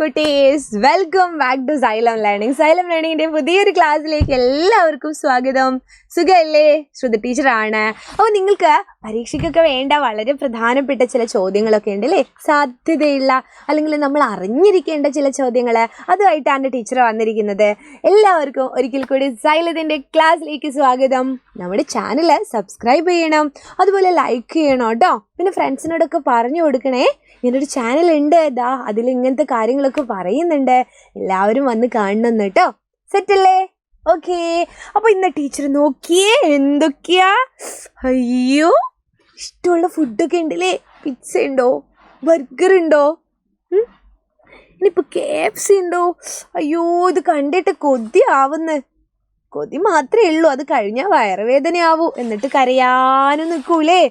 കുട്ടീസ്, welcome back to Xylem learning. Xylem ലേണിങ്ങിന്റെ പുതിയൊരു ക്ലാസ്സിലേക്ക് എല്ലാവർക്കും സ്വാഗതം. സുഖമല്ലേ? ശ്രുതി ടീച്ചറാണ്. അപ്പോൾ നിങ്ങൾക്ക് പരീക്ഷയ്ക്കൊക്കെ വേണ്ട വളരെ പ്രധാനപ്പെട്ട ചില ചോദ്യങ്ങളൊക്കെ ഉണ്ട് അല്ലേ? സാധ്യതയുള്ള അല്ലെങ്കിൽ നമ്മൾ അറിഞ്ഞിരിക്കേണ്ട ചില ചോദ്യങ്ങൾ, അതുമായിട്ടാണ് ടീച്ചർ വന്നിരിക്കുന്നത്. എല്ലാവർക്കും ഒരിക്കൽ കൂടി സൈലത്തിൻ്റെ ക്ലാസ്സിലേക്ക് സ്വാഗതം. നമ്മുടെ ചാനൽ സബ്സ്ക്രൈബ് ചെയ്യണം, അതുപോലെ ലൈക്ക് ചെയ്യണം കേട്ടോ. പിന്നെ ഫ്രണ്ട്സിനോടൊക്കെ പറഞ്ഞു കൊടുക്കണേ, ഇങ്ങനൊരു ചാനലുണ്ട്, അതിൽ ഇങ്ങനത്തെ കാര്യങ്ങളൊക്കെ പറയുന്നുണ്ട്, എല്ലാവരും വന്ന് കാണണം കേട്ടോ. സെറ്റല്ലേ? ഓക്കെ. അപ്പോൾ ഇന്ന് ടീച്ചർ നോക്കിയേ എന്തൊക്കെയാ. അയ്യോ, ഇഷ്ടമുള്ള ഫുഡൊക്കെ ഉണ്ടല്ലേ. പിസ്സ ഉണ്ടോ, ബർഗർ ഉണ്ടോ, ഇനിയിപ്പോൾ KFC ഉണ്ടോ? അയ്യോ, ഇത് കണ്ടിട്ട് കൊതി ആവുന്നു. കൊതി മാത്രമേ ഉള്ളൂ, അത് കഴിഞ്ഞാൽ വയറുവേദനയാവൂ, എന്നിട്ട് കരയാനും നിൽക്കൂലേ.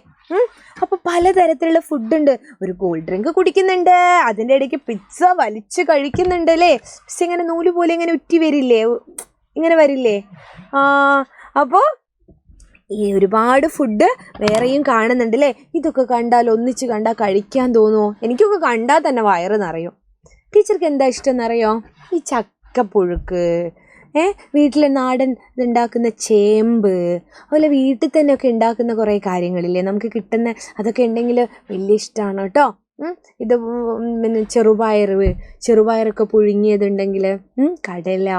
അപ്പോൾ പലതരത്തിലുള്ള ഫുഡുണ്ട്. ഒരു കൂൾ ഡ്രിങ്ക് കുടിക്കുന്നുണ്ട്, അതിൻ്റെ ഇടയ്ക്ക് പിസ്സ വലിച്ച് കഴിക്കുന്നുണ്ട് അല്ലേ. പിസ്സ ഇങ്ങനെ നൂല് പോലെ ഇങ്ങനെ ഉറ്റി വരില്ലേ, ഇങ്ങനെ വരില്ലേ. അപ്പോൾ ഈ ഒരുപാട് ഫുഡ് വേറെയും കാണുന്നുണ്ട് അല്ലേ. ഇതൊക്കെ കണ്ടാൽ ഒന്നിച്ച് കണ്ടാൽ കഴിക്കാൻ തോന്നുമോ? എനിക്കൊക്കെ കണ്ടാൽ തന്നെ വയറ് നിറയും. ടീച്ചർക്ക് എന്താ ഇഷ്ടം എന്നറിയോ? ഈ ചക്കപ്പുഴുക്ക്, വീട്ടിലെ നാടൻ ഇതുണ്ടാക്കുന്ന ചേമ്പ്, അതുപോലെ വീട്ടിൽ തന്നെയൊക്കെ ഉണ്ടാക്കുന്ന കുറേ കാര്യങ്ങളില്ലേ നമുക്ക് കിട്ടുന്ന, അതൊക്കെ ഉണ്ടെങ്കിൽ വലിയ ഇഷ്ടമാണ് കേട്ടോ. ഇത് പിന്നെ ചെറുപയറൊക്കെ പുഴുങ്ങിയതുണ്ടെങ്കിൽ, കടല,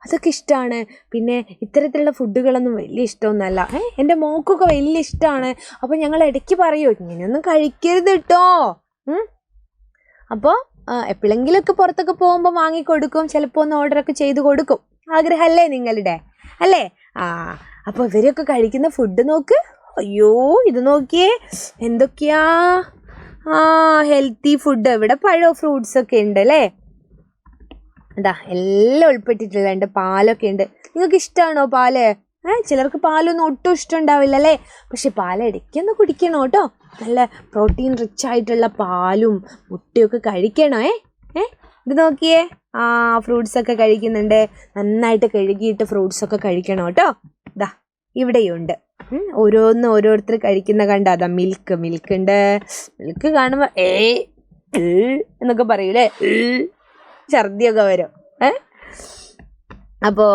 അതൊക്കെ ഇഷ്ടമാണ്. പിന്നെ ഇത്തരത്തിലുള്ള ഫുഡുകളൊന്നും വലിയ ഇഷ്ടമൊന്നുമല്ല. എൻ്റെ മോക്കൊക്കെ വലിയ ഇഷ്ടമാണ്. അപ്പോൾ ഞങ്ങൾ ഇടയ്ക്ക് പറയുമോ, ഇങ്ങനെയൊന്നും കഴിക്കരുത് കേട്ടോ. അപ്പോൾ എപ്പോഴെങ്കിലുമൊക്കെ പുറത്തൊക്കെ പോകുമ്പോൾ വാങ്ങിക്കൊടുക്കും, ചിലപ്പോൾ ഒന്ന് ഓർഡറൊക്കെ ചെയ്ത് കൊടുക്കും. ആഗ്രഹമല്ലേ നിങ്ങളുടെ അല്ലേ? അപ്പോൾ ഇവരൊക്കെ കഴിക്കുന്ന ഫുഡ് നോക്ക്. അയ്യോ, ഇത് നോക്കിയേ എന്തൊക്കെയാ. Healthy food. ഇവിടെ പഴവും ഫ്രൂട്ട്സൊക്കെ ഉണ്ട് അല്ലേ. അതാ എല്ലാം ഉൾപ്പെട്ടിട്ടുള്ള പാലൊക്കെ ഉണ്ട്. നിങ്ങൾക്ക് ഇഷ്ടമാണോ പാല്? ചിലർക്ക് പാലൊന്നും ഒട്ടും ഇഷ്ടം ഉണ്ടാവില്ല അല്ലേ. പക്ഷെ പാൽ ഇടയ്ക്കൊന്ന് കുടിക്കണം കേട്ടോ. നല്ല പ്രോട്ടീൻ റിച്ച് ആയിട്ടുള്ള പാലും മുട്ടയൊക്കെ കഴിക്കണോ. ഇത് നോക്കിയേ, ഫ്രൂട്ട്സൊക്കെ കഴിക്കുന്നുണ്ട്. നന്നായിട്ട് കഴുകിയിട്ട് ഫ്രൂട്ട്സൊക്കെ കഴിക്കണം കേട്ടോ. ഇതാ ഇവിടെയുണ്ട് ഓരോരുത്തർ കഴിക്കുന്ന കണ്ട. അതാ മിൽക്ക് ഉണ്ട്. മിൽക്ക് കാണുമ്പോൾ എന്നൊക്കെ പറയൂലേ, ഛർദിയൊക്കെ വരും. അപ്പോൾ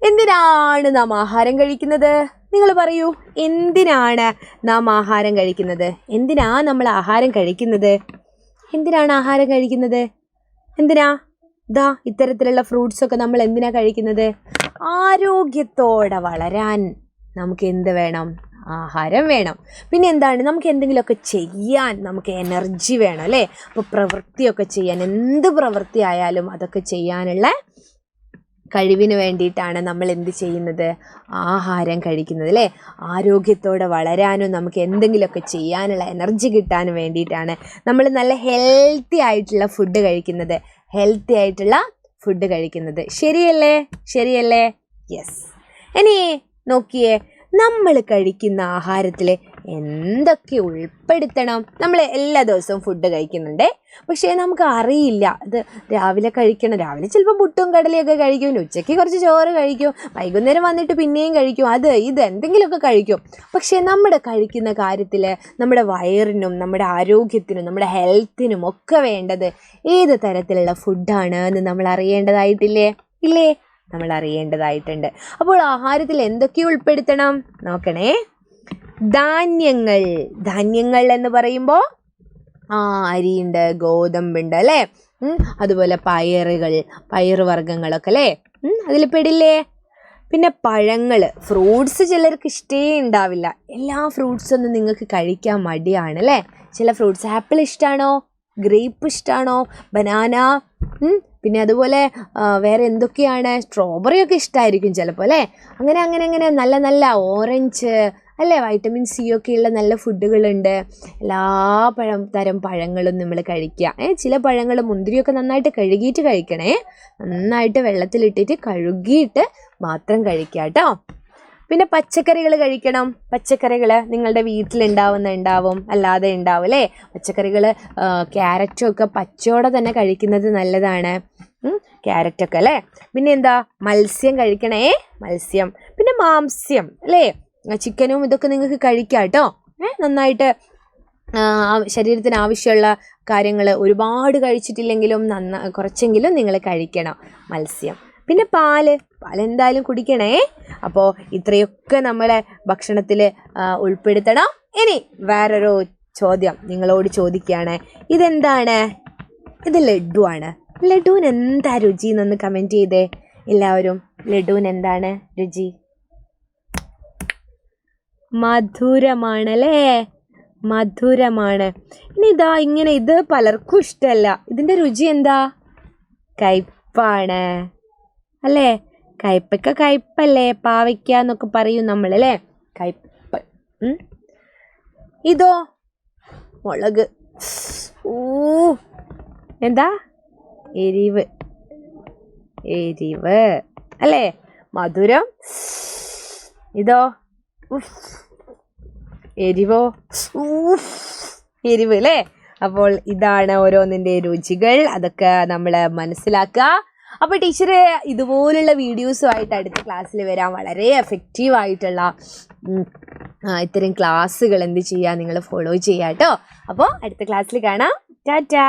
എന്തിനാണ് നാം ആഹാരം കഴിക്കുന്നത്? നിങ്ങൾ പറയൂ, എന്തിനാണ് നാം ആഹാരം കഴിക്കുന്നത്? എന്തിനാ നമ്മൾ ആഹാരം കഴിക്കുന്നത്? എന്തിനാണ് ആഹാരം കഴിക്കുന്നത്? എന്തിനാ? ഇത്തരത്തിലുള്ള ഫ്രൂട്ട്സൊക്കെ നമ്മൾ എന്തിനാ കഴിക്കുന്നത്? ആരോഗ്യത്തോടെ വളരാൻ നമുക്ക് എന്ത് വേണം? ആഹാരം വേണം. പിന്നെ എന്താണ്? നമുക്ക് എന്തെങ്കിലുമൊക്കെ ചെയ്യാൻ നമുക്ക് എനർജി വേണം അല്ലേ. അപ്പോൾ പ്രവൃത്തിയൊക്കെ ചെയ്യാൻ, എന്ത് പ്രവൃത്തി ആയാലും അതൊക്കെ ചെയ്യാനുള്ള കഴിവിന് വേണ്ടിയിട്ടാണ് നമ്മൾ എന്ത് ചെയ്യുന്നത്? ആഹാരം കഴിക്കുന്നത് അല്ലേ. ആരോഗ്യത്തോടെ വളരാനും നമുക്ക് എന്തെങ്കിലുമൊക്കെ ചെയ്യാനുള്ള എനർജി കിട്ടാനും വേണ്ടിയിട്ടാണ് നമ്മൾ നല്ല ഹെൽത്തി ആയിട്ടുള്ള ഫുഡ് കഴിക്കുന്നത്. ശരിയല്ലേ? യെസ്. ഇനി നോക്കിയേ, നമ്മൾ കഴിക്കുന്ന ആഹാരത്തിൽ എന്തൊക്കെ ഉൾപ്പെടുത്തണം? നമ്മൾ എല്ലാ ദിവസവും ഫുഡ് കഴിക്കുന്നുണ്ട്, പക്ഷേ നമുക്ക് അറിയില്ല അത് രാവിലെ കഴിക്കണം. രാവിലെ ചിലപ്പോൾ പുട്ടും കടലയൊക്കെ കഴിക്കും, ഉച്ചയ്ക്ക് കുറച്ച് ചോറ് കഴിക്കും, വൈകുന്നേരം വന്നിട്ട് പിന്നെയും കഴിക്കും, ഇത് എന്തെങ്കിലുമൊക്കെ കഴിക്കും. പക്ഷേ നമ്മുടെ കഴിക്കുന്ന കാര്യത്തിൽ നമ്മുടെ വയറിനും നമ്മുടെ ആരോഗ്യത്തിനും നമ്മുടെ ഹെൽത്തിനും ഒക്കെ വേണ്ടത് ഏത് തരത്തിലുള്ള ഫുഡാണ് എന്ന് നമ്മൾ അറിയേണ്ടതായിട്ടില്ലേ? നമ്മൾ അറിയേണ്ടതായിട്ടുണ്ട്. അപ്പോൾ ആഹാരത്തിൽ എന്തൊക്കെ ഉൾപ്പെടുത്തണം നോക്കണേ. ധാന്യങ്ങൾ എന്ന് പറയുമ്പോൾ അരിയുണ്ട്, ഗോതമ്പുണ്ട് അല്ലേ. അതുപോലെ പയറുവർഗ്ഗങ്ങളൊക്കെ അല്ലേ, അതിൽ പെടില്ലേ. പിന്നെ പഴങ്ങൾ, ഫ്രൂട്ട്സ് ചിലർക്ക് ഇഷ്ടേ ഉണ്ടാവില്ല. എല്ലാ ഫ്രൂട്ട്സൊന്നും നിങ്ങൾക്ക് കഴിക്കാൻ മടിയാണ് അല്ലേ. ചില ഫ്രൂട്ട്സ്, ആപ്പിൾ ഇഷ്ടമാണോ? ഗ്രേപ്പ് ഇഷ്ടമാണോ? ബനാന, പിന്നെ അതുപോലെ വേറെ എന്തൊക്കെയാണ്, സ്ട്രോബെറിയൊക്കെ ഇഷ്ടമായിരിക്കും ചിലപ്പോൾ അല്ലേ. അങ്ങനെ നല്ല ഓറഞ്ച് അല്ലേ, വൈറ്റമിൻ C ഒക്കെ ഉള്ള നല്ല ഫുഡുകളുണ്ട്. എല്ലാ തരം പഴങ്ങളും നമ്മൾ കഴിക്കുക. ചില പഴങ്ങൾ, മുന്തിരിയൊക്കെ നന്നായിട്ട് കഴുകിയിട്ട് കഴിക്കണേ. നന്നായിട്ട് വെള്ളത്തിലിട്ടിട്ട് കഴുകിയിട്ട് മാത്രം കഴിക്കുക കേട്ടോ. പിന്നെ പച്ചക്കറികൾ കഴിക്കണം. പച്ചക്കറികൾ നിങ്ങളുടെ വീട്ടിലുണ്ടാവും, അല്ലാതെ ഉണ്ടാവും അല്ലേ. പച്ചക്കറികൾ, ക്യാരറ്റും ഒക്കെ പച്ചയോടെ തന്നെ കഴിക്കുന്നത് നല്ലതാണ്. ക്യാരറ്റൊക്കെ അല്ലേ. പിന്നെ എന്താ, മത്സ്യം കഴിക്കണേ. പിന്നെ മാംസ്യം അല്ലേ, ചിക്കനും ഇതൊക്കെ നിങ്ങൾക്ക് കഴിക്കാം കേട്ടോ. നന്നായിട്ട് ശരീരത്തിന് ആവശ്യമുള്ള കാര്യങ്ങൾ ഒരുപാട് കഴിച്ചിട്ടില്ലെങ്കിലും കുറച്ചെങ്കിലും നിങ്ങൾ കഴിക്കണം മത്സ്യം. പിന്നെ പാലെന്തായാലും കുടിക്കണേ. അപ്പോൾ ഇത്രയൊക്കെ നമ്മളെ ഭക്ഷണത്തിൽ ഉൾപ്പെടുത്തണം. ഇനി വേറൊരു ചോദ്യം നിങ്ങളോട് ചോദിക്കുകയാണ്. ഇതെന്താണ്? ഇത് ലഡു ആണ്. ലഡുവിന് എന്താ രുചി എന്നൊന്ന് കമൻറ്റ് ചെയ്തേ എല്ലാവരും. ലഡുവിന് എന്താണ് രുചി? മധുരമാണല്ലേ, മധുരമാണ്. ഇനി ഇതാ ഇങ്ങനെ, ഇത് പലർക്കും ഇഷ്ടമല്ല. ഇതിൻ്റെ രുചി എന്താ? കയ്പ്പാണ് അല്ലേ? കയ്പ്പല്ലേ, പാവയ്ക്ക എന്നൊക്കെ പറയും നമ്മളല്ലേ, കയ്പ്പ്. ഇതോ മുളക്. എന്താ? എരിവ് അല്ലേ? മധുരം. ഇതോ എരിവോ? എരിവ് അല്ലേ? അപ്പോൾ ഇതാണ് ഓരോന്നിൻ്റെ രുചികൾ. അതൊക്കെ നമ്മൾ മനസ്സിലാക്കുക. അപ്പോൾ ടീച്ചർ ഇതുപോലുള്ള വീഡിയോസുമായിട്ട് അടുത്ത ക്ലാസ്സിൽ വരാം. വളരെ എഫക്റ്റീവായിട്ടുള്ള ഇത്തരം ക്ലാസ്സുകൾ എന്ത് ചെയ്യുക, നിങ്ങൾ ഫോളോ ചെയ്യുക കേട്ടോ. അപ്പോൾ അടുത്ത ക്ലാസ്സിൽ കാണാം. ടാറ്റാ.